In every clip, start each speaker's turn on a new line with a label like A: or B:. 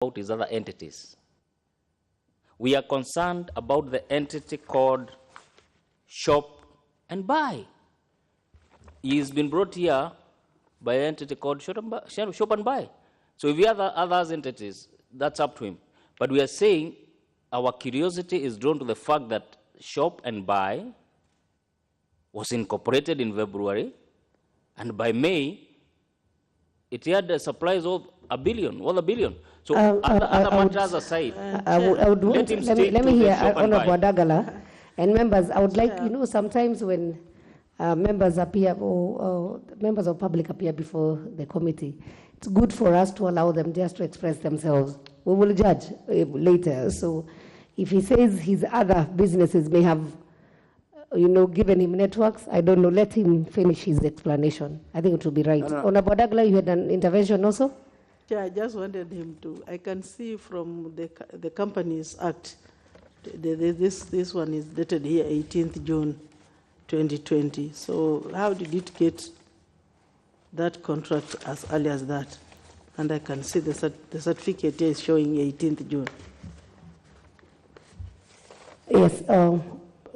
A: about his other entities. We are concerned about the entity called Shop and Buy. He's been brought here by an entity called Shop and Buy. So if we have other entities, that's up to him. But we are saying our curiosity is drawn to the fact that Shop and Buy was incorporated in February, and by May, it had a supplies of $1 billion, over $1 billion. So other matters aside,
B: let me hear Honorable Dagala and members. I would like, sometimes when members appear or members of public appear before the committee, it's good for us to allow them just to express themselves. We will judge later. So if he says his other businesses may have, given him networks, I don't know, let him finish his explanation. I think it will be right. Honorable Dagala, you had an intervention also?
C: Yeah, I just wanted him to, I can see from the Companies Act, this one is dated here 18th June 2020. So how did it get that contract as early as that? And I can see the certificate here is showing 18th June.
B: Yes,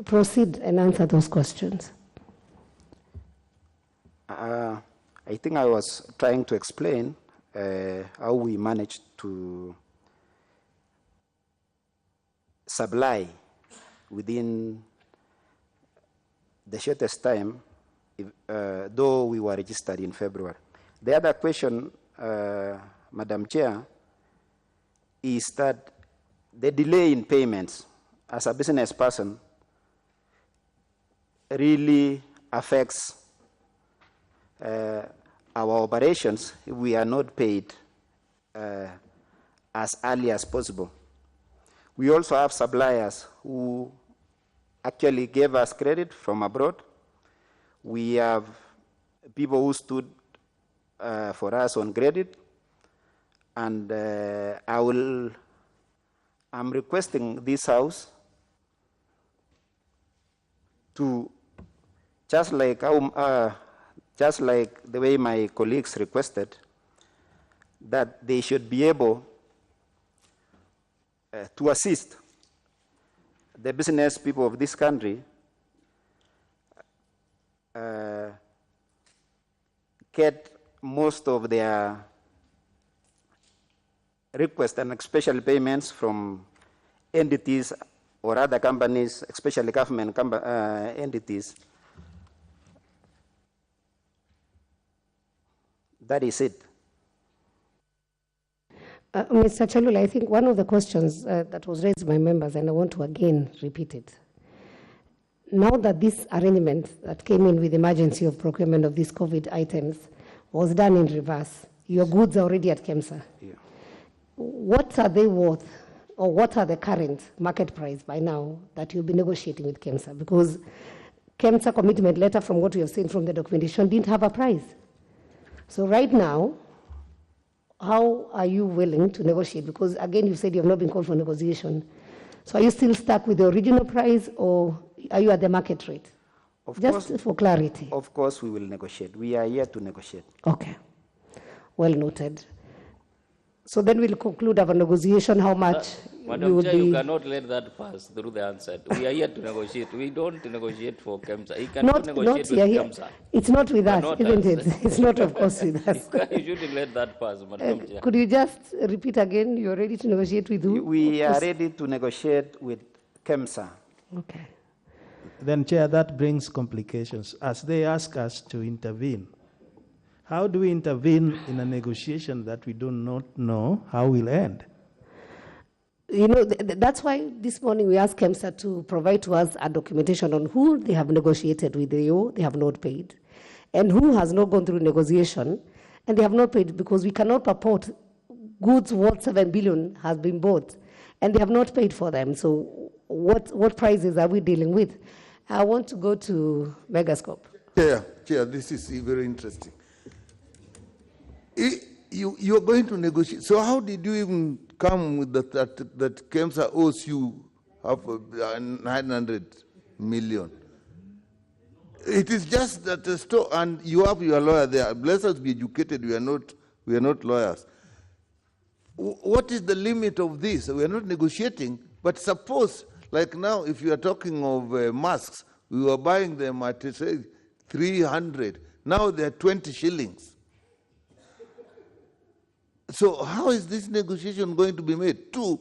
B: proceed and answer those questions.
D: I think I was trying to explain how we managed to supply within the shortest time, though we were registered in February. The other question, Madam Chair, is that the delay in payments as a business person really affects our operations if we are not paid as early as possible. We also have suppliers who actually gave us credit from abroad. We have people who stood for us on credit, and I'm requesting this House to, just like the way my colleagues requested, that they should be able to assist the business people of this country get most of their requests and especially payments from entities or other companies, especially government entities. That is it.
B: Mr. Chalula, I think one of the questions that was raised by members, and I want to again repeat it. Now that this arrangement that came in with emergency of procurement of these COVID items was done in reverse, your goods are already at KEMSA.
D: Yeah.
B: What are they worth, or what are the current market price by now that you'll be negotiating with KEMSA? Because KEMSA commitment letter, from what we have seen from the documentation, didn't have a price. So right now, how are you willing to negotiate? Because again, you said you have not been called for negotiation. So are you still stuck with the original price, or are you at the market rate? Just for clarity.
D: Of course, we will negotiate. We are here to negotiate.
B: Okay. Well noted. So then we'll conclude our negotiation. How much
A: Madam Chair, you cannot let that pass through the answer. We are here to negotiate. We don't negotiate for KEMSA. He cannot negotiate with KEMSA.
B: It's not with us, isn't it? It's not, of course, with us.
A: You shouldn't let that pass, Madam Chair.
B: Could you just repeat again? You're ready to negotiate with who?
D: We are ready to negotiate with KEMSA.
B: Okay.
E: Then, Chair, that brings complications. As they ask us to intervene, how do we intervene in a negotiation that we do not know how will end?
B: That's why this morning we asked KEMSA to provide to us a documentation on who they have negotiated with, they have not paid, and who has not gone through negotiation, and they have not paid, because we cannot purport goods worth 7 billion has been bought, and they have not paid for them. So what prices are we dealing with? I want to go to Megascope.
F: Chair, this is very interesting. You are going to negotiate. So how did you even come with that KEMSA owes you half 900 million? It is just that the store, and you have your lawyer there. Bless us be educated. We are not lawyers. what is the limit of this? We are not negotiating, but suppose, like now, if you are talking of masks, we were buying them at, say, 300. Now they are 20 shillings. So how is this negotiation going to be made? Two,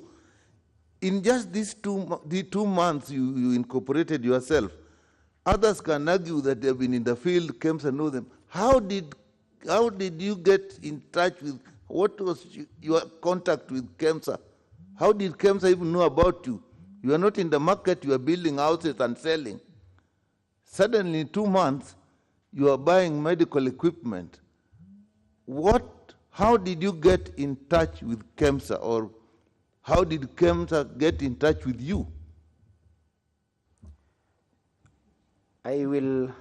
F: in just these the 2 months you incorporated yourself, others can argue that they've been in the field, KEMSA know them. How did you get in touch with, what was your contact with KEMSA? How did KEMSA even know about you? You are not in the market, you are building houses and selling. Suddenly in 2 months, you are buying medical equipment. How did you get in touch with KEMSA, or how did KEMSA get in touch with you?
D: I will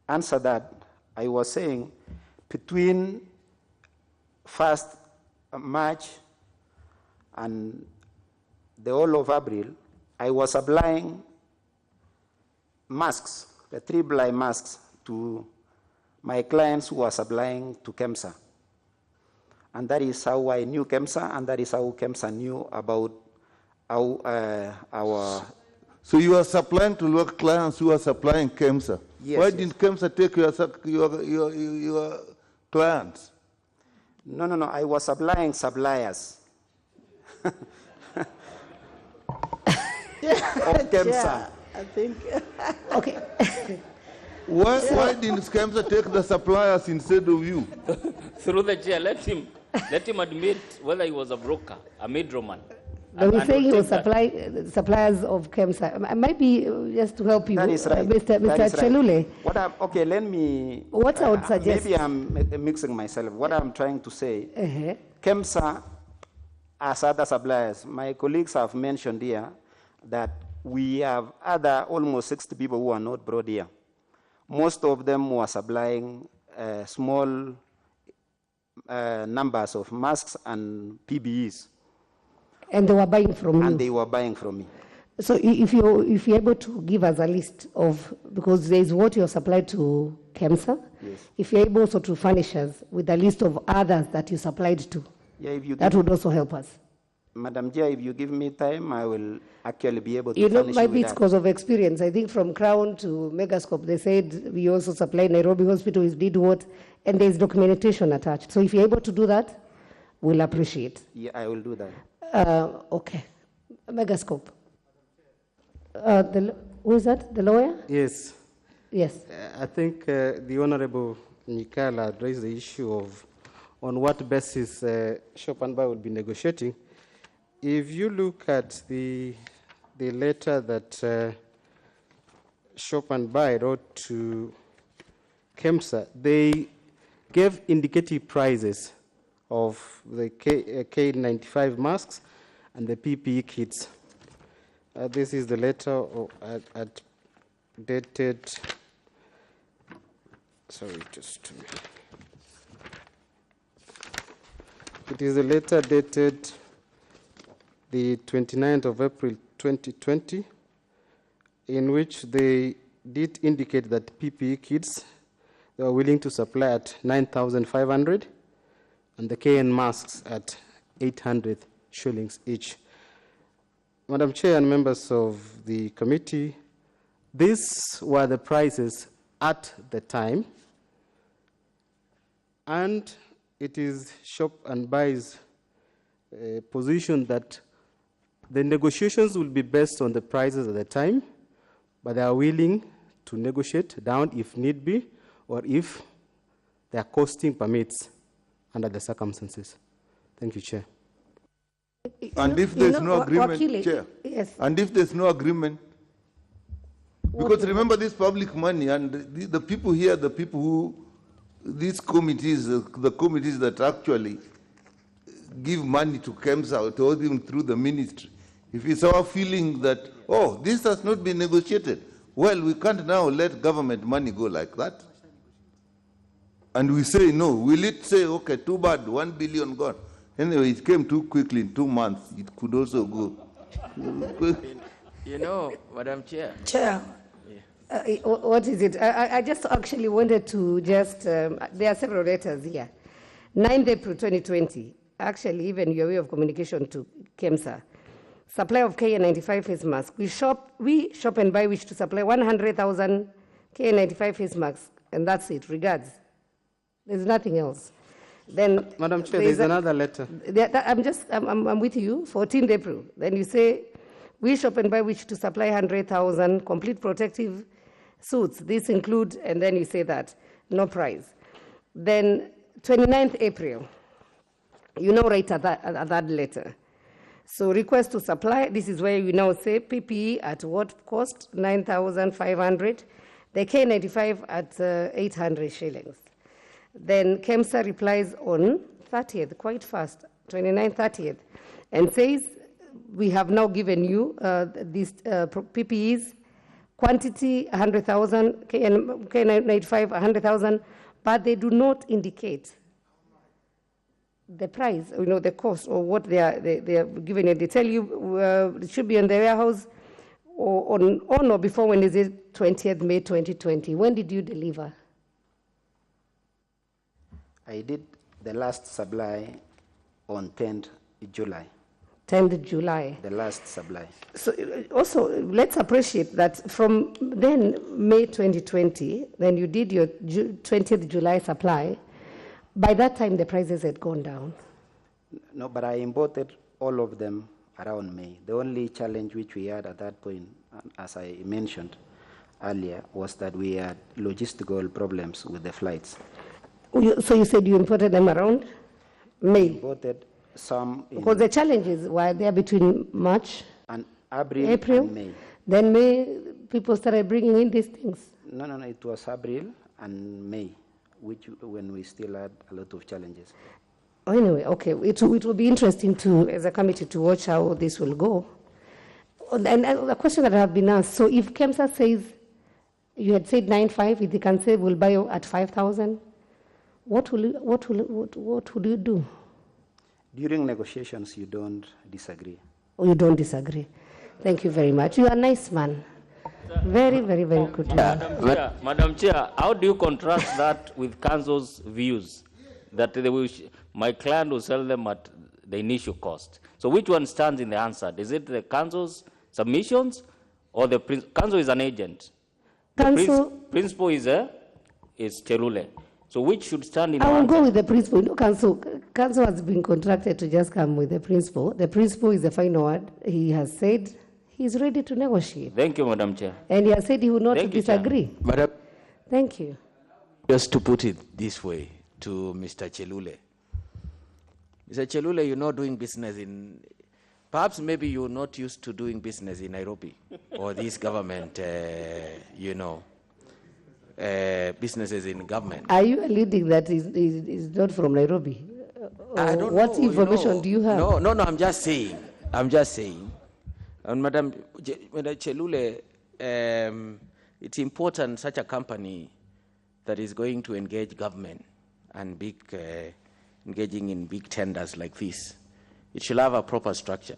D: answer that. I was saying between 1st March and the whole of April, I was supplying masks, the 3-ply masks, to my clients who were supplying to KEMSA. And that is how I knew KEMSA, and that is how KEMSA knew about our...
F: So you are supplying to your clients who are supplying KEMSA.
D: Yes,
F: Why didn't KEMSA take your clients?
D: No, I was supplying suppliers of KEMSA.
C: Yeah, I think.
B: Okay.
F: Why didn't KEMSA take the suppliers instead of you?
A: Through the chair, let him admit whether he was a broker, a middleman.
B: But we say he was suppliers of KEMSA. Maybe just to help you,
D: That is right.
B: Mr.
D: That is right.
B: Chelule.
D: Okay, let me...
B: What I would suggest...
D: Maybe I'm mixing myself. What I'm trying to say, KEMSA, as other suppliers, my colleagues have mentioned here that we have almost 60 people who are not brought here. Most of them were supplying small numbers of masks and PPEs.
B: And they were buying from you?
D: And they were buying from me.
B: So if you're able to give us a list of, because there is what you supplied to KEMSA,
D: yes.
B: If you're able also to furnish us with a list of others that you supplied to, that would also help us.
D: Madam Chair, if you give me time, I will actually be able to furnish
B: maybe
D: you
B: it's because of experience. I think from Crown to Megascope, they said we also supply Nairobi Hospital, we did what, and there's documentation attached. So if you're able to do that, we'll appreciate.
D: Yeah, I will do that.
B: Okay. Megascope. Who is that? The lawyer?
G: Yes.
B: Yes.
G: I think the Honorable Nikala raised the issue of on what basis Shop and Buy will be negotiating. If you look at the letter that Shop and Buy wrote to KEMSA, they gave indicative prices of the K95 masks and the PPE kits. This is the letter dated, sorry, just a minute. It is a letter dated the 29th of April 2020, in which they did indicate that PPE kits they were willing to supply at 9,500 and the KN masks at 800 shillings each. Madam Chair and members of the committee, these were the prices at the time, and it is Shop and Buy's position that the negotiations will be based on the prices at the time, but they are willing to negotiate down if need be, or if their costing permits under the circumstances. Thank you, Chair.
F: And if there's no agreement, Chair,
B: yes.
F: And if there's no agreement, because remember this public money, and the people here, the people who, these committees, the committees that actually give money to KEMSA, or even through the ministry, if it's our feeling that, oh, this has not been negotiated, well, we can't now let government money go like that. And we say no. Will it say, okay, too bad, 1 billion gone? Anyway, it came too quickly in 2 months. It could also go.
A: You know, Madam Chair.
B: Chair. What is it? I just actually wanted to just, there are several letters here. 9th April 2020, actually even your way of communication to KEMSA. Supply of KN95 face masks. We shop and buy wish to supply 100,000 KN95 face masks, and that's it. Regards. There's nothing else. Then,
G: Madam Chair, there's another letter.
B: I'm with you. 14th April. Then you say, we shop and buy wish to supply 100,000 complete protective suits. This include, and then you say that no price. Then 29th April. You now write that letter. So request to supply, this is where you now say PPE at what cost? 9,500. The K95 at 800 shillings. Then KEMSA replies on 30th, quite fast, 29th, 30th, and says, we have now given you these PPEs, quantity 100,000, K95 100,000, but they do not indicate the price, the cost, or what they are giving it. They tell you it should be in the warehouse on or before, when is it? 20th May 2020. When did you deliver?
D: I did the last supply on 10th July.
B: 10th July.
D: The last supply.
B: So also, let's appreciate that from then, May 2020, then you did your 20th July supply. By that time, the prices had gone down.
D: No, but I imported all of them around May. The only challenge which we had at that point, as I mentioned earlier, was that we had logistical problems with the flights.
B: So you said you imported them around May?
D: Imported some in
B: because the challenges were there between March
D: and April and May.
B: Then May, people started bringing in these things.
D: No, it was April and May, when we still had a lot of challenges.
B: Anyway, okay, it will be interesting to, as a committee, to watch how this will go. And the question that I have been asked, so if KEMSA says, you had said 9.5, if they can say we'll buy you at 5,000, what will you do?
D: During negotiations, you don't disagree.
B: Oh, you don't disagree. Thank you very much. You are a nice man. Very, very, very good man.
A: Madam Chair, how do you contrast that with Council's views that my client will sell them at the initial cost? So which one stands in the answer? Is it the Council's submissions or the Council is an agent?
B: Council,
A: principal is Chelule. So which should stand in the
B: I will
A: answer?
B: go with the principal. No, Council has been contracted to just come with the principal. The principal is the final word. He has said he's ready to negotiate.
A: Thank you, Madam Chair.
B: And he has said he will not disagree.
H: Madam,
B: thank you.
H: Just to put it this way to Mr. Chelule. Mr. Chelule, you're not doing business in, perhaps maybe you're not used to doing business in Nairobi or this government, businesses in government.
B: Are you alluding that he's not from Nairobi?
H: I don't
B: what
H: know,
B: information do you have?
H: No, I'm just saying. And Madam Chelule, it's important such a company that is going to engage government and engaging in big tenders like this, it should have a proper structure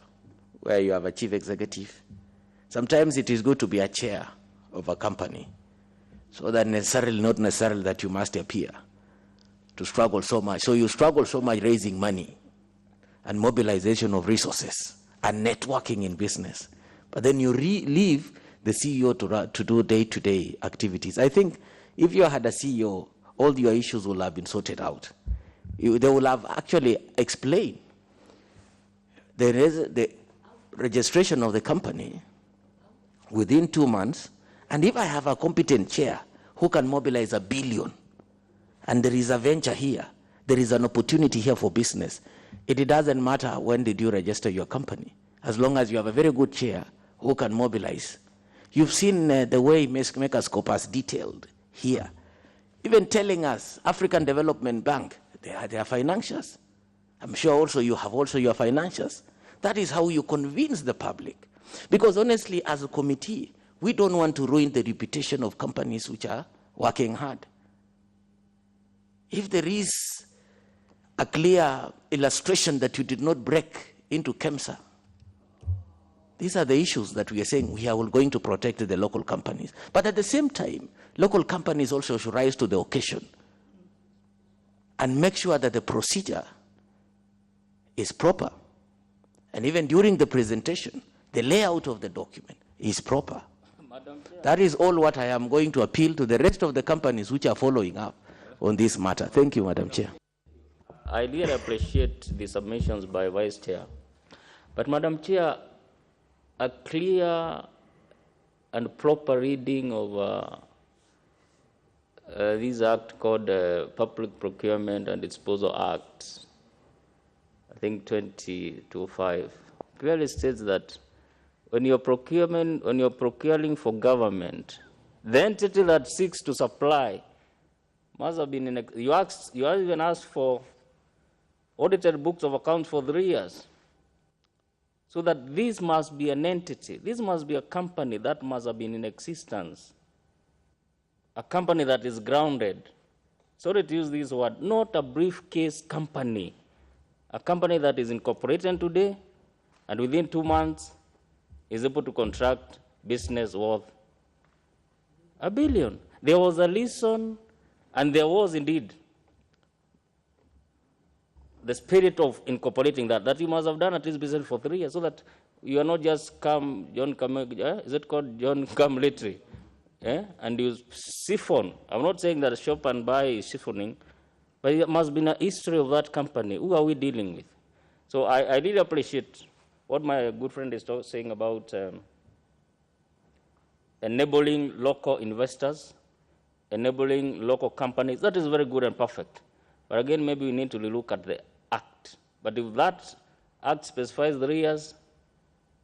H: where you have a chief executive. Sometimes it is good to be a chair of a company, so that not necessarily that you must appear to struggle so much. So you struggle so much raising money and mobilization of resources and networking in business. But then you leave the CEO to do day-to-day activities. I think if you had a CEO, all your issues will have been sorted out. They will have actually explained the registration of the company within 2 months. And if I have a competent chair who can mobilize $1 billion, and there is a venture here, there is an opportunity here for business, it doesn't matter when did you register your company, as long as you have a very good chair who can mobilize. You've seen the way Megascope has detailed here, even telling us African Development Bank, they are financiers. I'm sure also you have your financiers. That is how you convince the public. Because honestly, as a committee, we don't want to ruin the reputation of companies which are working hard. If there is a clear illustration that you did not break into KEMSA, these are the issues that we are saying we are going to protect the local companies. But at the same time, local companies also should rise to the occasion and make sure that the procedure is proper. And even during the presentation, the layout of the document is proper. That is all what I am going to appeal to the rest of the companies which are following up on this matter. Thank you, Madam Chair.
A: I really appreciate the submissions by Vice Chair. But Madam Chair, a clear and proper reading of this act called Public Procurement and Disposal Act, I think 2025, clearly states that when you're procuring for government, the entity that seeks to supply must have been in you have even asked for audited books of accounts for 3 years. So that this must be an entity, this must be a company that must have been in existence, a company that is grounded. Sorry to use this word, not a briefcase company, a company that is incorporated today and within 2 months is able to contract business worth $1 billion. There was a reason, and there was indeed the spirit of incorporating that you must have done at least business for 3 years, so that you are not just is it called John come literally, and you siphon. I'm not saying that shop and buy is siphoning, but it must be a history of that company. Who are we dealing with? So I really appreciate what my good friend is saying about enabling local investors, enabling local companies. That is very good and perfect. But again, maybe we need to look at the act. But if that act specifies 3 years,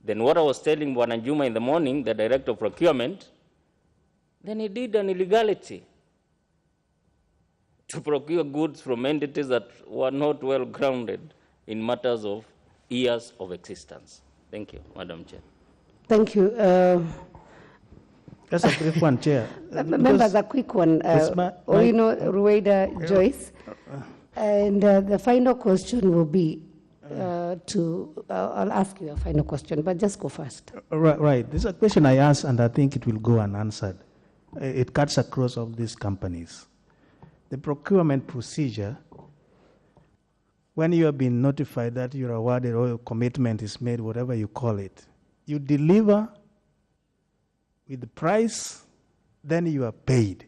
A: then what I was telling Bwana in the morning, the director of procurement, then he did an illegality to procure goods from entities that were not well grounded in matters of years of existence. Thank you, Madam Chair.
B: Thank you.
E: Just a brief one, Chair.
B: Members, a quick one. Rueda Joyce. And the final question will be I'll ask you a final question, but just go first.
E: Right. This is a question I asked, and I think it will go unanswered. It cuts across all these companies. The procurement procedure, when you have been notified that you're awarded or your commitment is made, whatever you call it, you deliver with the price, then you are paid.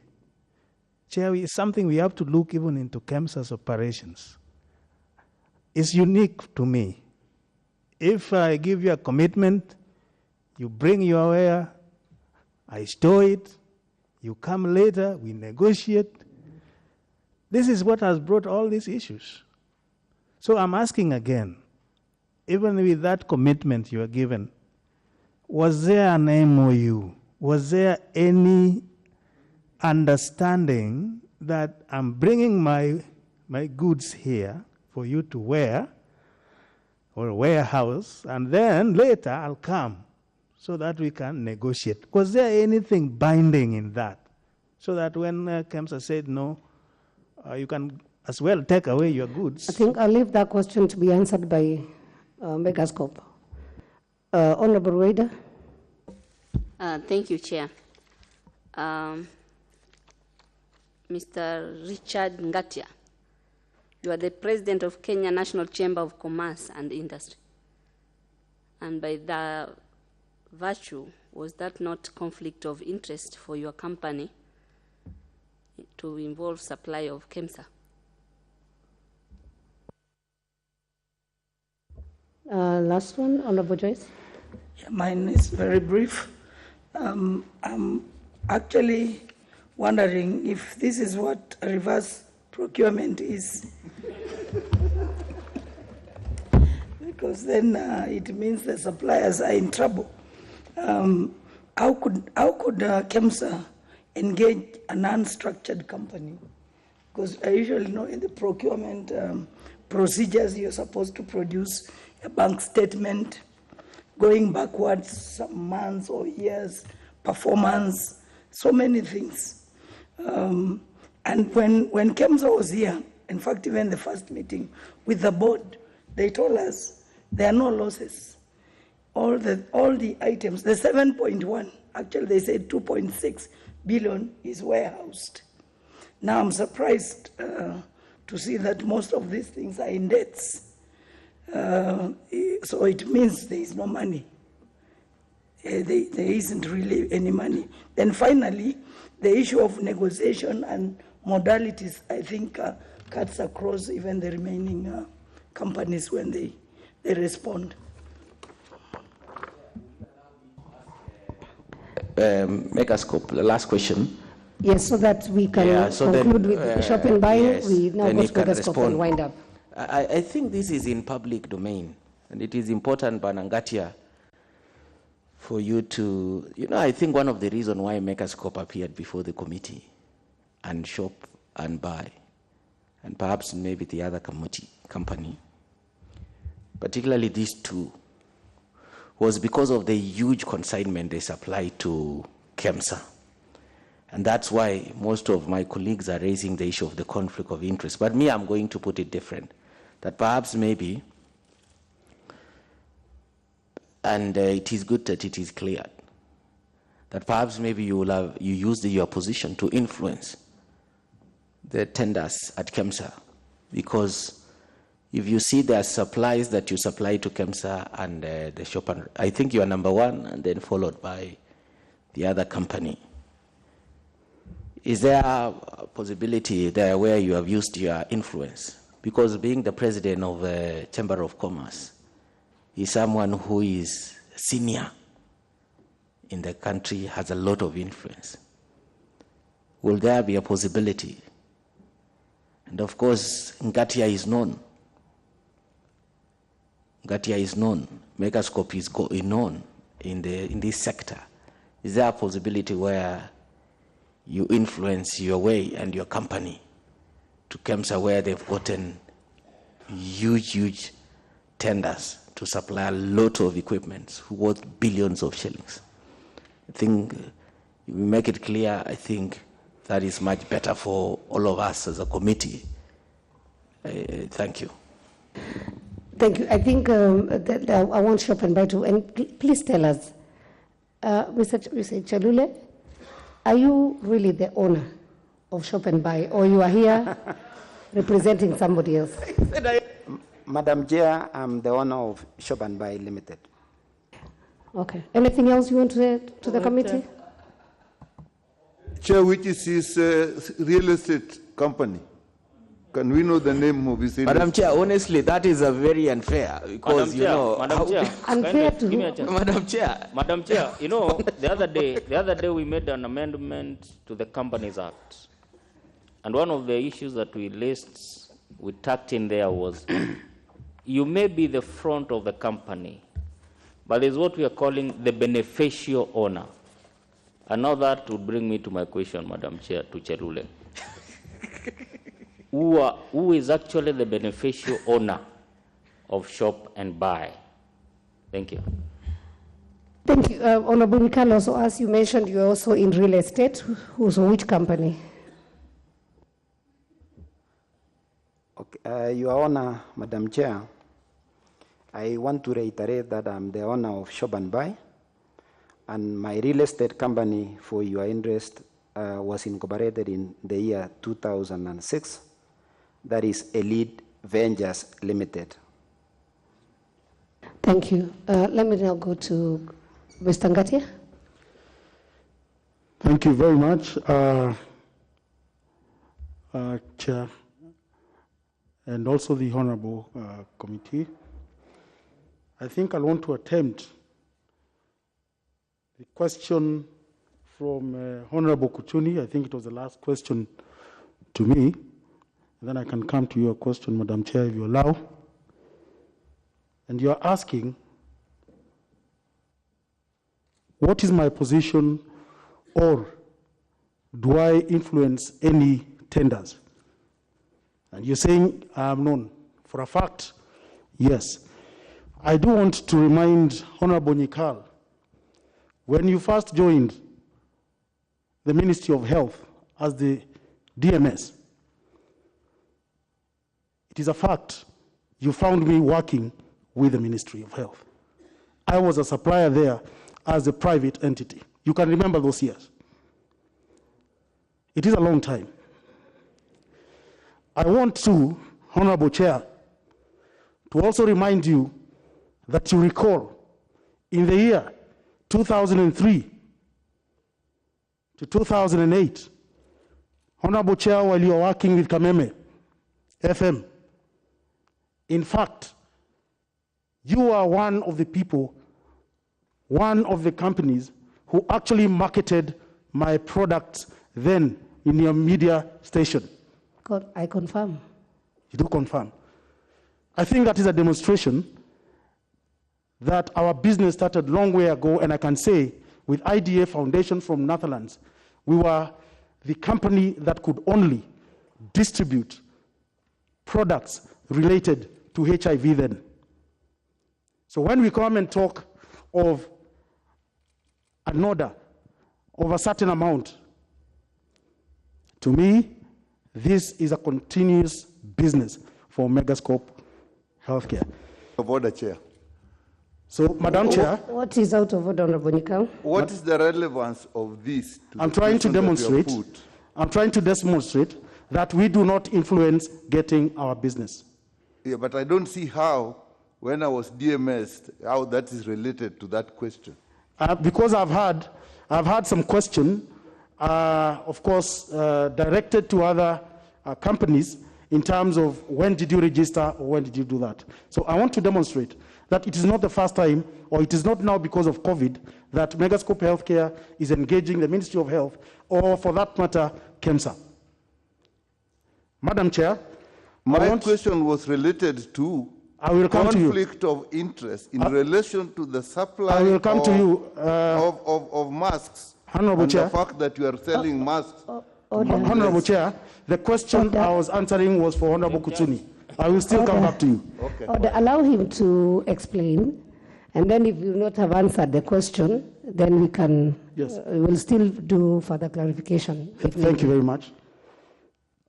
E: Chair, it's something we have to look even into KEMSA's operations. It's unique to me. If I give you a commitment, you bring your ware, I store it, you come later, we negotiate. This is what has brought all these issues. So I'm asking again, even with that commitment you are given, was there an MOU? Was there any understanding that I'm bringing my goods here for you to wear or warehouse, and then later I'll come so that we can negotiate? Was there anything binding in that? So that when KEMSA said no, you can as well take away your goods.
B: I think I'll leave that question to be answered by Megascope. Honorable Rueda.
I: Thank you, Chair. Mr. Richard Ngatia, you are the President of Kenya National Chamber of Commerce and Industry. And by the virtue, was that not conflict of interest for your company to involve supply of KEMSA?
B: Last one, Honorable Joyce.
J: Yeah, mine is very brief. I'm actually wondering if this is what reverse procurement is. Because then it means the suppliers are in trouble. How could KEMSA engage an unstructured company? Because I usually know in the procurement procedures, you're supposed to produce a bank statement going backwards some months or years, performance, so many things. And when KEMSA was here, in fact, even the first meeting with the board, they told us there are no losses. All the items, the 7.1, actually they said 2.6 billion is warehoused. Now I'm surprised to see that most of these things are in debts. So it means there is no money. There isn't really any money. Then finally, the issue of negotiation and modalities, I think, cuts across even the remaining companies when they respond.
H: Megascope, the last question.
B: Yes, so that we can conclude with shop and buy.
H: Yes,
B: we now go to Megascope and wind up.
H: I think this is in public domain, and it is important, Banangatia, for you to, I think one of the reasons why Megascope appeared before the committee and shop and buy, and perhaps maybe the other company, particularly these two, was because of the huge consignment they supplied to KEMSA. And that's why most of my colleagues are raising the issue of the conflict of interest. But me, I'm going to put it different, that perhaps maybe, and it is good that it is cleared, that perhaps maybe you use your position to influence the tenders at KEMSA, because if you see there are supplies that you supply to KEMSA and the shop, I think you are number one, and then followed by the other company. Is there a possibility there where you have used your influence? Because being the president of the Chamber of Commerce is someone who is senior in the country, has a lot of influence. Will there be a possibility? And of course, Ngatia is known. Ngatia is known. Megascope is known in this sector. Is there a possibility where you influence your way and your company to KEMSA, where they've gotten huge tenders to supply a lot of equipment worth billions of shillings? I think if we make it clear, I think that is much better for all of us as a committee. Thank you.
B: Thank you. I think that I want shop and buy to, and please tell us, Mr. Chelule, are you really the owner of shop and buy, or you are here representing somebody else?
D: Madam Chair, I'm the owner of Shop and Buy Limited.
B: Okay. Anything else you want to say to the committee?
F: Chair, which is his real estate company? Can we know the name of his?
H: Madam Chair, honestly, that is a very unfair, because
A: Madam Chair,
B: unfair to
A: give me a chance. Madam Chair, the other day we made an amendment to the Companies Act, and one of the issues that we tucked in there was, you may be the front of the company, but there's what we are calling the beneficial owner. And now that would bring me to my question, Madam Chair, to Cherule. Who is actually the beneficial owner of shop and buy? Thank you.
B: Thank you. Honorable Mikal, also, as you mentioned, you're also in real estate. Which company?
D: Okay, Your Honor, Madam Chair, I want to reiterate that I'm the owner of Shop and Buy, and my real estate company, for your interest, was incorporated in the year 2006. That is Elite Ventures Limited.
B: Thank you. Let me now go to Mr. Ngatia.
E: Thank you very much, Chair, and also the Honorable Committee. I think I want to attempt the question from Honorable Kuchuni. I think it was the last question to me. Then I can come to your question, Madam Chair, if you allow. And you're asking, what is my position, or do I influence any tenders? And you're saying I'm known. For a fact, yes. I do want to remind Honorable Nikal, when you first joined the Ministry of Health as the DMS, it is a fact you found me working with the Ministry of Health. I was a supplier there as a private entity. You can remember those years. It is a long time. I want to, Honorable Chair,
K: to also remind you that you recall in the year 2003 to 2008, Honorable Chair, while you are working with Kameme FM, in fact, you are one of the people, one of the companies who actually marketed my products then in your media station.
B: I confirm.
K: You do confirm. I think that is a demonstration that our business started a long way ago, and I can say with IDA Foundation from Netherlands, we were the company that could only distribute products related to HIV then. So when we come and talk of an order of a certain amount, to me, this is a continuous business for Megascope Healthcare.
F: Of order, Chair.
K: So, Madam Chair.
B: What is out of order, Honorable Nyikao?
F: What is the relevance of this?
K: I'm trying to demonstrate. I'm trying to demonstrate that we do not influence getting our business.
F: Yeah, but I don't see how, when I was DMS, how that is related to that question.
K: Because I've had some question, of course, directed to other companies in terms of when did you register or when did you do that. So I want to demonstrate that it is not the first time, or it is not now because of COVID, that Megascope Healthcare is engaging the Ministry of Health, or for that matter, KEMSA. Madam Chair,
F: my question was related to conflict of interest in relation to the supply of masks.
K: Honorable
F: and
K: Chair,
F: the fact that you are selling masks.
K: Honorable Chair, the question I was answering was for Honorable Kutsuni. I will still come back to you.
B: Okay. Allow him to explain, and then if you not have answered the question, then we can, we will still do further clarification.
K: Thank you very much.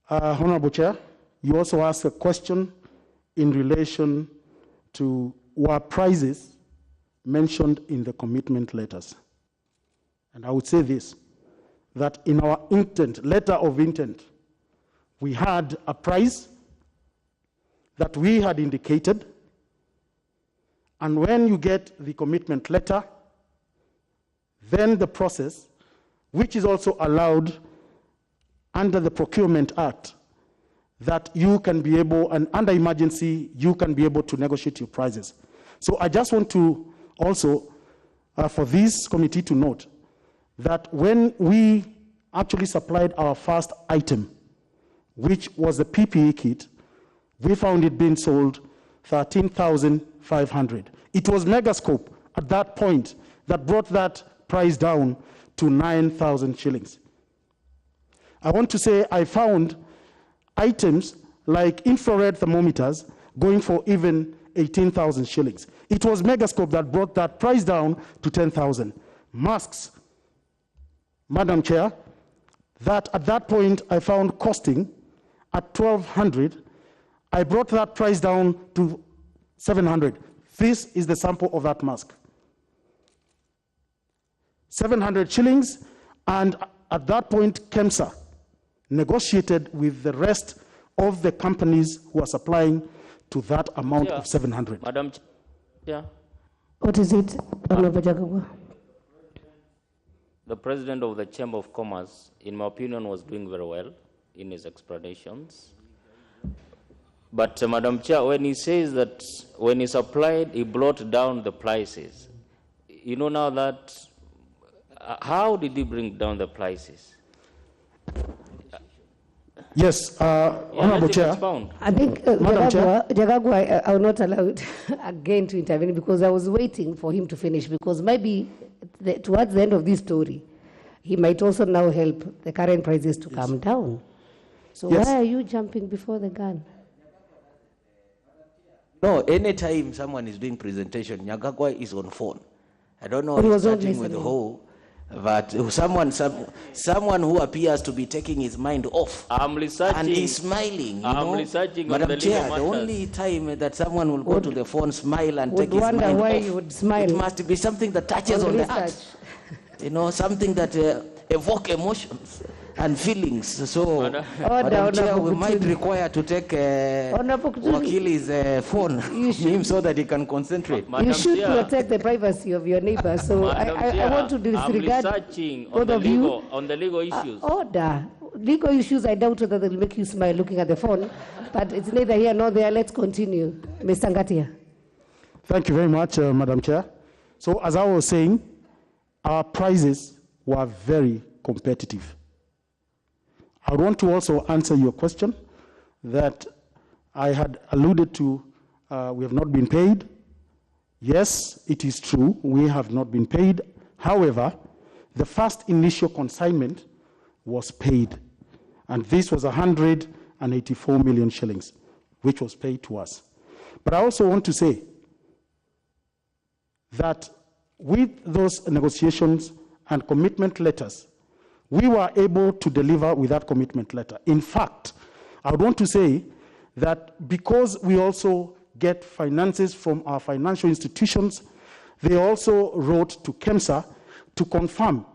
K: Honorable Chair, you also asked a question in relation to what prices mentioned in the commitment letters. And I would say this, that in our letter of intent, we had a price that we had indicated, and when you get the commitment letter, then the process, which is also allowed under the Procurement Act, that you can be able, and under emergency, you can be able to negotiate your prices. So I just want to also, for this committee to note, that when we actually supplied our first item, which was the PPE kit, we found it being sold 13,500. It was Megascope at that point that brought that price down to 9,000 shillings. I want to say I found items like infrared thermometers going for even 18,000 shillings. It was Megascope that brought that price down to 10,000. Masks, Madam Chair, that at that point I found costing at 1,200. I brought that price down to 700. This is the sample of that mask. 700 shillings, and at that point, KEMSA negotiated with the rest of the companies who are supplying to that amount of 700.
A: Madam Chair.
B: What is it, Honorable Jagagwa?
A: The President of the Chamber of Commerce, in my opinion, was doing very well in his explanations. But Madam Chair, when he says that when he supplied, he brought down the prices, you know now that, how did he bring down the prices?
K: Yes, Honorable Chair.
B: I think Jagagwa, I will not allow it again to intervene because I was waiting for him to finish, because maybe towards the end of this story, he might also now help the current prices to come down. So why are you jumping before the gun?
H: No, anytime someone is doing presentation, Nyagagwa is on phone. I don't know if he's starting with who, but someone who appears to be taking his mind off.
A: I'm researching.
H: And he's smiling.
A: I'm researching.
H: Madam Chair, the only time that someone will go to the phone, smile, and take his mind
B: wonder why
H: off,
B: you would smile.
H: it must be something that touches on the heart. You know, something that evoke emotions. and feelings. So, Madam Chair, we might require to take Wakili's phone from him so that he can concentrate.
B: You should protect the privacy of your neighbor. So I want to disregard both of you.
A: On the legal issues.
B: Order. Legal issues, I doubt whether they'll make you smile looking at the phone, but it's neither here nor there. Let's continue. Mr. Ngatia.
K: Thank you very much, Madam Chair. So as I was saying, our prices were very competitive. I want to also answer your question that I had alluded to. We have not been paid. Yes, it is true, we have not been paid. However, the first initial consignment was paid, and this was 184 million shillings, which was paid to us. But I also want to say that with those negotiations and commitment letters, we were able to deliver with that commitment letter. In fact, I would want to say that because we also get finances from our financial institutions, they also wrote to KEMSA to confirm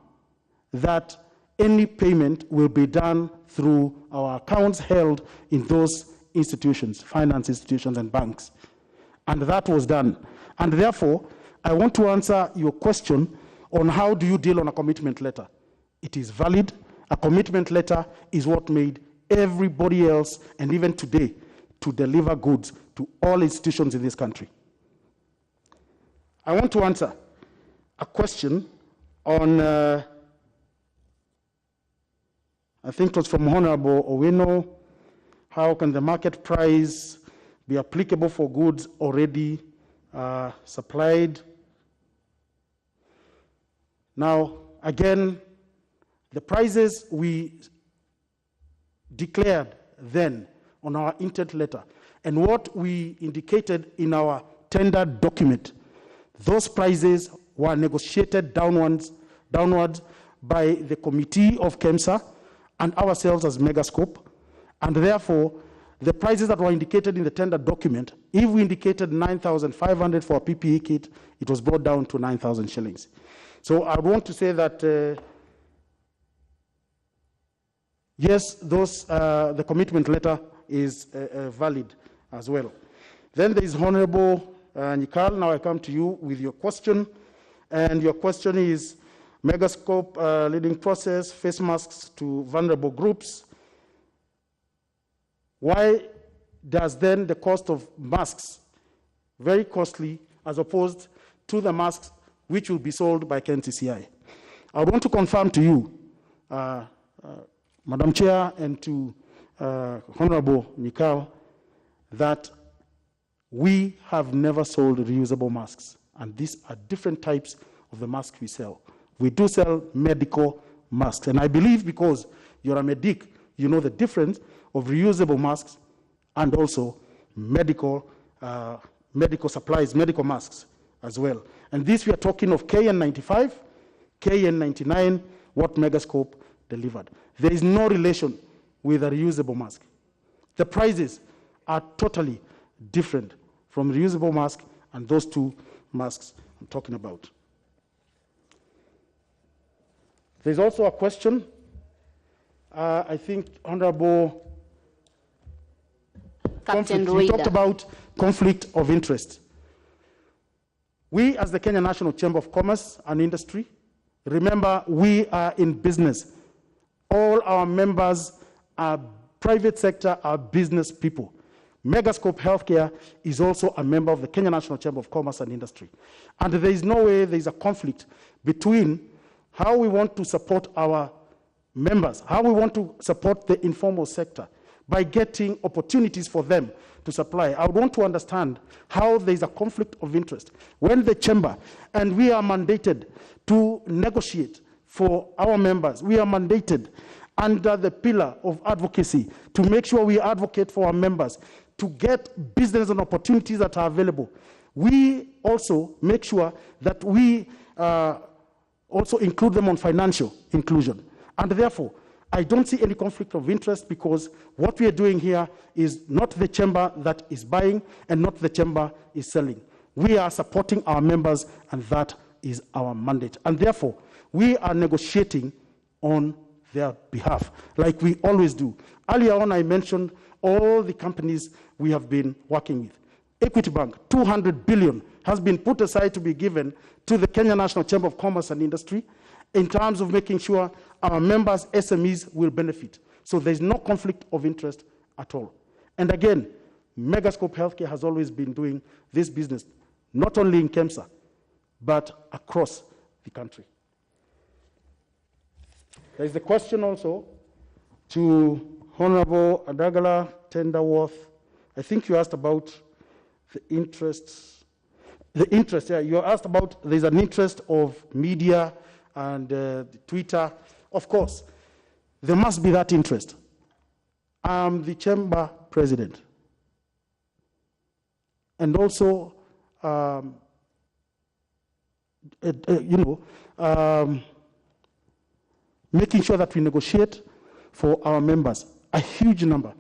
K: that any payment will be done through our accounts held in those institutions, finance institutions and banks. And that was done. And therefore, I want to answer your question on how do you deal on a commitment letter. It is valid. A commitment letter is what made everybody else, and even today, to deliver goods to all institutions in this country. I want to answer a question on I think it was from Honorable Owino. How can the market price be applicable for goods already supplied? Now, again, the prices we declared then on our intent letter and what we indicated in our tender document, those prices were negotiated downwards by the committee of KEMSA and ourselves as Megascope, and therefore the prices that were indicated in the tender document, if we indicated 9,500 for a PPE kit, it was brought down to 9,000 shillings. So I want to say that yes, the commitment letter is valid as well. Then there is Honorable Nikal. Now I come to you with your question, and your question is Megascope leading process, face masks to vulnerable groups. Why does then the cost of masks very costly as opposed to the masks which will be sold by KNCCI? I want to confirm to you, Madam Chair, and to Honorable Nikal, that we have never sold reusable masks, and these are different types of the masks we sell. We do sell medical masks, and I believe because you're a medic, you know the difference of reusable masks and also medical supplies, medical masks as well. And this we are talking of KN95, KN99, what Megascope delivered. There is no relation with a reusable mask. The prices are totally different from reusable mask and those two masks I'm talking about. There's also a question, I think Honorable
I: Captain
K: we talked about conflict of interest. We as the Kenya National Chamber of Commerce and Industry, remember we are in business. All our members are private sector, are business people. Megascope Healthcare is also a member of the Kenya National Chamber of Commerce and Industry. And there is no way there is a conflict between how we want to support our members, how we want to support the informal sector by getting opportunities for them to supply. I would want to understand how there is a conflict of interest when the chamber, and we are mandated to negotiate for our members, we are mandated under the pillar of advocacy to make sure we advocate for our members to get business and opportunities that are available. We also make sure that we also include them on financial inclusion. And therefore, I don't see any conflict of interest because what we are doing here is not the chamber that is buying and not the chamber is selling. We are supporting our members, and that is our mandate. And therefore, we are negotiating on their behalf, like we always do. Earlier on, I mentioned all the companies we have been working with. Equity Bank, 200 billion has been put aside to be given to the Kenya National Chamber of Commerce and Industry in terms of making sure our members, SMEs, will benefit. So there's no conflict of interest at all. And again, Megascope Healthcare has always been doing this business, not only in KEMSA, but across the country. There is the question also to Honorable Adagala Tenderworth. I think you asked about the interests. The interest, yeah, you asked about there's an interest of media and Twitter. Of course, there must be that interest. I'm the chamber president. And also, making sure that we negotiate for our members, a huge number.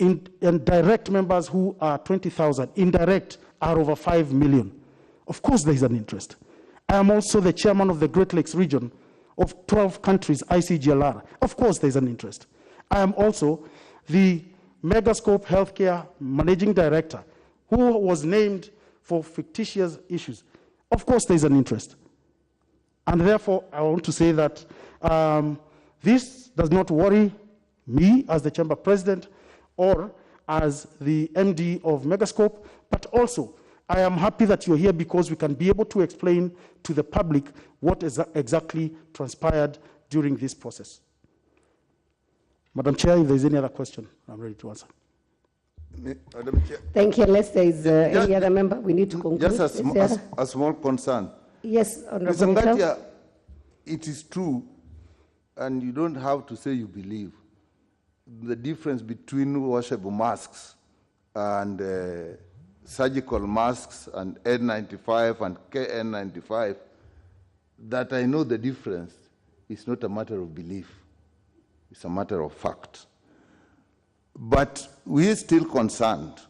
K: And direct members who are 20,000, indirect are over 5 million. Of course, there is an interest. I am also the chairman of the Great Lakes region of 12 countries, ICGLR. Of course, there is an interest. I am also the Megascope Healthcare managing director who was named for fictitious issues. Of course, there is an interest. And therefore, I want to say that this does not worry me as the chamber president or as the MD of Megascope, but also I am happy that you're here because we can be able to explain to the public what exactly transpired during this process. Madam Chair, if there's any other question, I'm ready to answer.
F: Madam Chair.
B: Thank you. Unless there is any other member, we need to conclude.
F: Just a small concern.
B: Yes, Honorable.
F: Mr. Ngatia, it is true, and you don't have to say you believe, the difference between washable masks and surgical masks and N95 and KN95, that I know the difference is not a matter of belief. It's a matter of fact. But we are still concerned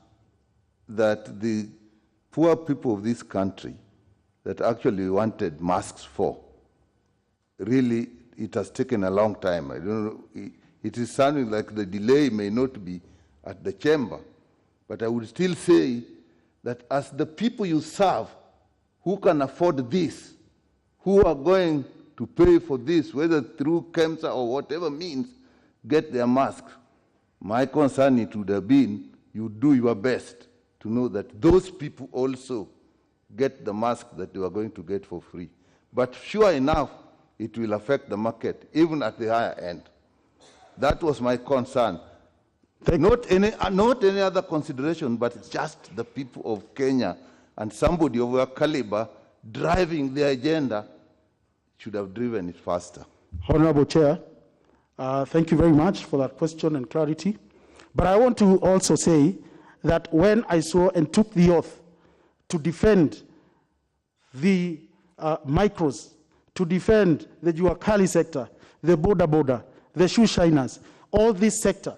F: that the poor people of this country that actually wanted masks for, really, it has taken a long time. I don't know, it is sounding like the delay may not be at the chamber, but I would still say that as the people you serve who can afford this, who are going to pay for this, whether through KEMSA or whatever means, get their masks, my concern it would have been you do your best to know that those people also get the mask that you are going to get for free. But sure enough, it will affect the market, even at the higher end. That was my concern. Not any other consideration, but just the people of Kenya and somebody of our caliber driving the agenda should have driven it faster.
K: Honorable Chair, thank you very much for that question and clarity. But I want to also say that when I saw and took the oath to defend the micros, to defend the Juakali sector, the border, the shoe shiners, all this sector,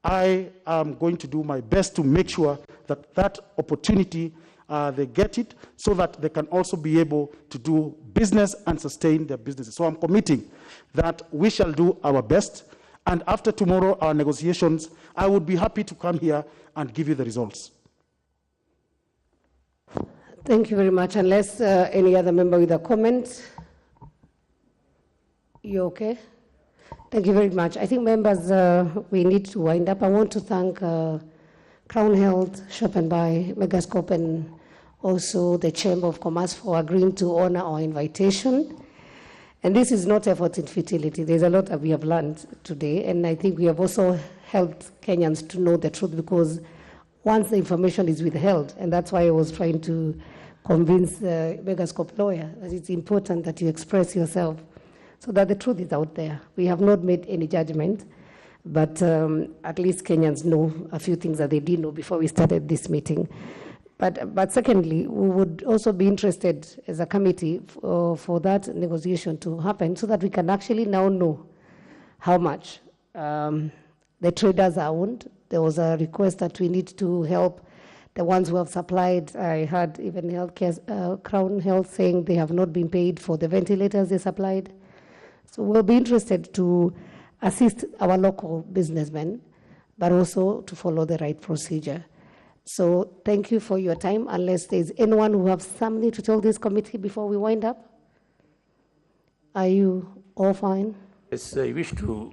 K: I am going to do my best to make sure that that opportunity, they get it so that they can also be able to do business and sustain their businesses. So I'm committing that we shall do our best. And after tomorrow, our negotiations, I would be happy to come here and give you the results.
B: Thank you very much. Unless any other member with a comment. You okay? Thank you very much. I think members, we need to wind up. I want to thank Crown Health, Shop and Buy, Megascope, and also the Chamber of Commerce for agreeing to honor our invitation. And this is not effort in futility. There's a lot that we have learned today, and I think we have also helped Kenyans to know the truth, because once the information is withheld, and that's why I was trying to convince the Megascope lawyer that it's important that you express yourself so that the truth is out there. We have not made any judgment, but at least Kenyans know a few things that they didn't know before we started this meeting. But secondly, we would also be interested as a committee for that negotiation to happen so that we can actually now know how much the traders are owned. There was a request that we need to help the ones who have supplied. I heard even healthcare, Crown Health saying they have not been paid for the ventilators they supplied. So we'll be interested to assist our local businessmen, but also to follow the right procedure. So thank you for your time, unless there's anyone who has something to tell this committee before we wind up. Are you all fine?
L: Yes, I wish to,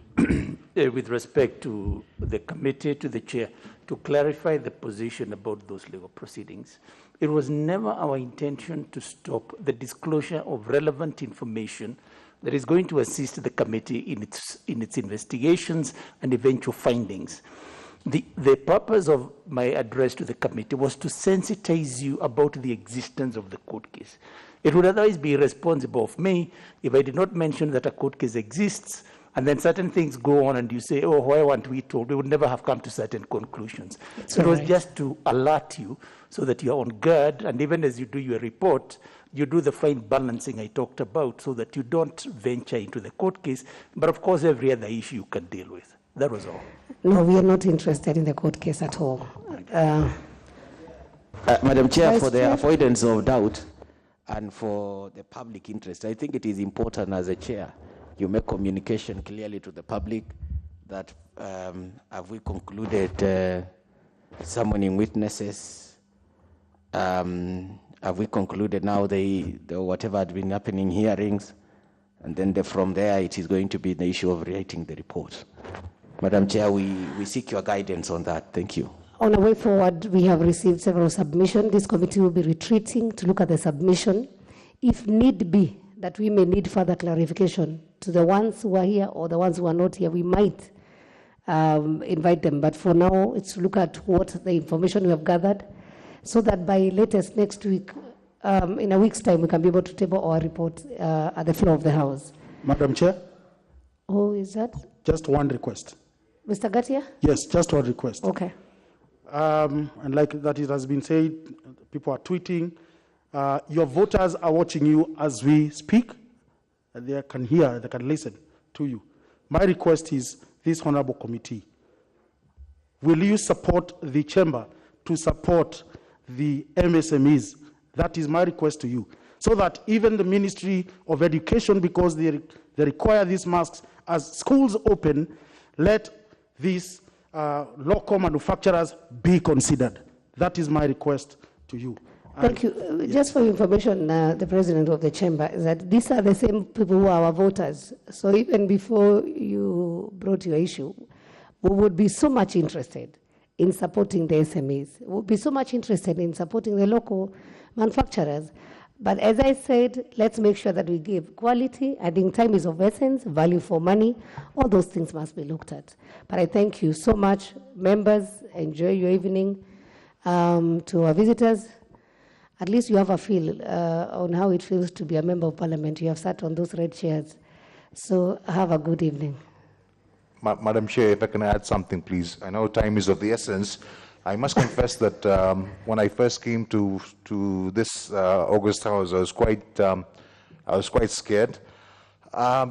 L: with respect to the committee, to the chair, to clarify the position about those legal proceedings. It was never our intention to stop the disclosure of relevant information that is going to assist the committee in its investigations and eventual findings. The purpose of my address to the committee was to sensitize you about the existence of the court case. It would otherwise be irresponsible of me if I did not mention that a court case exists, and then certain things go on and you say, oh, why weren't we told? We would never have come to certain conclusions. So it was just to alert you so that you're on guard, and even as you do your report, you do the fine balancing I talked about so that you don't venture into the court case, but of course every other issue you can deal with. That was all.
B: No, we are not interested in the court case at all.
H: Madam Chair, for the
B: Chair?
H: avoidance of doubt and for the public interest, I think it is important as a chair, you make communication clearly to the public that have we concluded summoning witnesses? Have we concluded now the whatever had been happening hearings? And then from there, it is going to be the issue of writing the report. Madam Chair, we seek your guidance on that. Thank you.
B: On the way forward, we have received several submissions. This committee will be retreating to look at the submission. If need be, that we may need further clarification to the ones who are here or the ones who are not here, we might invite them. But for now, it's to look at what the information we have gathered so that by latest next week, in a week's time, we can be able to table our report at the floor of the House.
K: Madam Chair?
B: Oh, is that?
K: Just one request.
B: Mr. Gatia?
K: Yes, just one request.
B: Okay.
K: And like that it has been said, people are tweeting. Your voters are watching you as we speak. They can hear, they can listen to you. My request is this honorable committee, will you support the chamber to support the MSMEs? That is my request to you. So that even the Ministry of Education, because they require these masks, as schools open, let these local manufacturers be considered. That is my request to you.
B: Thank you. Yes. Just for information, the president of the chamber, is that these are the same people who are our voters. So even before you brought your issue, we would be so much interested in supporting the SMEs. We would be so much interested in supporting the local manufacturers. But as I said, let's make sure that we give quality. I think time is of essence, value for money. All those things must be looked at. But I thank you so much. Members, enjoy your evening. To our visitors, at least you have a feel on how it feels to be a member of parliament. You have sat on those red chairs. So have a good evening.
M: Madam Chair, if I can add something, please. I know time is of the essence. I must confess that when I first came to this August House, I was quite scared.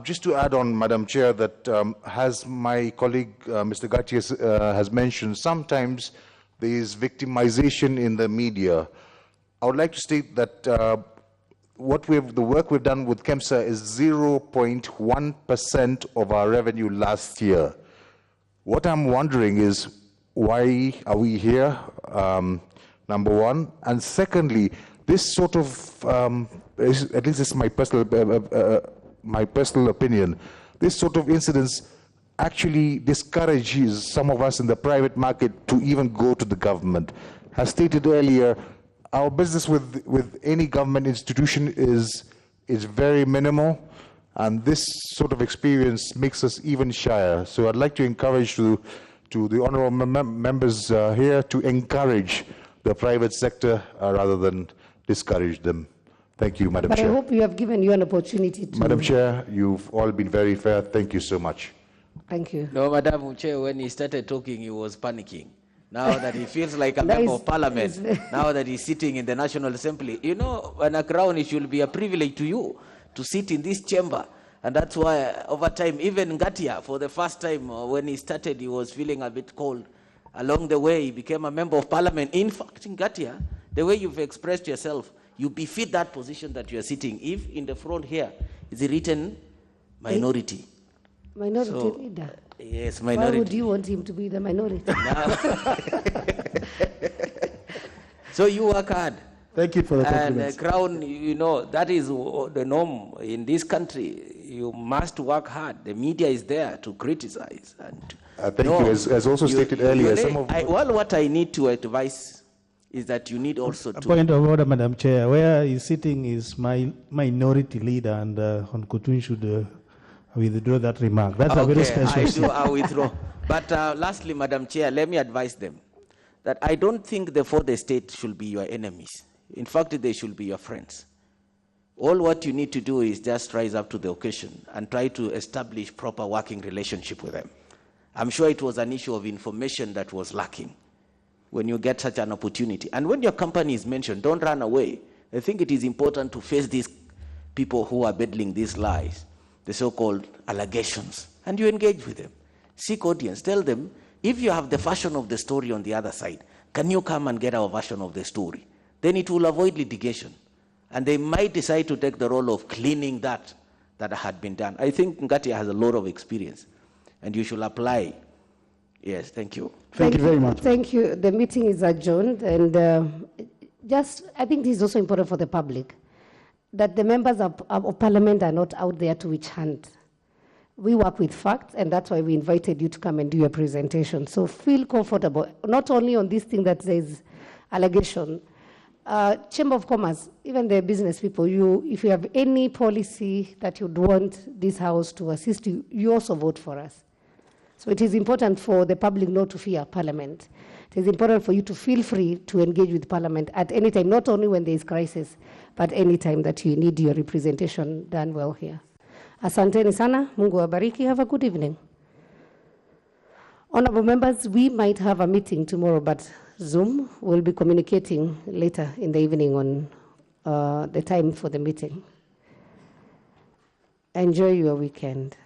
M: Just to add on, Madam Chair, that as my colleague Mr. Gatia has mentioned, sometimes there is victimization in the media. I would like to state that the work we've done with KEMSA is 0.1% of our revenue last year. What I'm wondering is, why are we here, number one? And secondly, this sort of, at least it's my personal opinion, this sort of incidents actually discourages some of us in the private market to even go to the government. As stated earlier, our business with any government institution is very minimal, and this sort of experience makes us even shyer. So I'd like to encourage to the honorable members here to encourage the private sector rather than discourage them. Thank you, Madam Chair.
B: But I hope you have given you an opportunity to...
M: Madam Chair, you've all been very fair. Thank you so much.
B: Thank you.
H: No, Madam Chair, when he started talking, he was panicking. Now that he feels like a member of parliament, now that he's sitting in the National Assembly, you know, when a crown, it should be a privilege to you to sit in this chamber. And that's why, over time, even Ngatia, for the first time, when he started, he was feeling a bit cold. Along the way, he became a member of parliament. In fact, Ngatia, the way you've expressed yourself, you befit that position that you're sitting. If in the front here is written minority.
B: Minority
H: So,
B: leader?
H: Yes, minority.
B: Why would you want him to be the minority?
H: So you work hard.
E: Thank you for the
H: And
E: compliments.
H: Crown, you know, that is the norm in this country. You must work hard. The media is there to criticize. And
M: thank you. As also stated earlier,
H: well, what I need to advise is that you need also
E: A
H: to...
E: point of order, Madam Chair. Where he's sitting is my minority leader, and Hon Kutun should withdraw that remark. That's a very special
H: I withdraw. But lastly, Madam Chair, let me advise them that I don't think the fourth estate should be your enemies. In fact, they should be your friends. All what you need to do is just rise up to the occasion and try to establish proper working relationship with them. I'm sure it was an issue of information that was lacking when you get such an opportunity. And when your company is mentioned, don't run away. I think it is important to face these people who are peddling these lies, the so-called allegations, and you engage with them. Seek audience. Tell them, if you have the version of the story on the other side, can you come and get our version of the story? Then it will avoid litigation. And they might decide to take the role of cleaning that had been done. I think Ngatia has a lot of experience, and you should apply. Yes, thank you.
B: Thank you very much. Thank you. The meeting is adjourned, and I think this is also important for the public, that the members of parliament are not out there to witch hunt. We work with facts, and that's why we invited you to come and do your presentation. So feel comfortable, not only on this thing that says allegation. Chamber of Commerce, even the business people, if you have any policy that you'd want this house to assist you, you also vote for us. So it is important for the public not to fear Parliament. It is important for you to feel free to engage with Parliament at any time, not only when there is crisis, but any time that you need your representation done well here. Asanteni sana, Mungu wabariki, have a good evening. Honorable members, we might have a meeting tomorrow, but Zoom will be communicating later in the evening on the time for the meeting. Enjoy your weekend.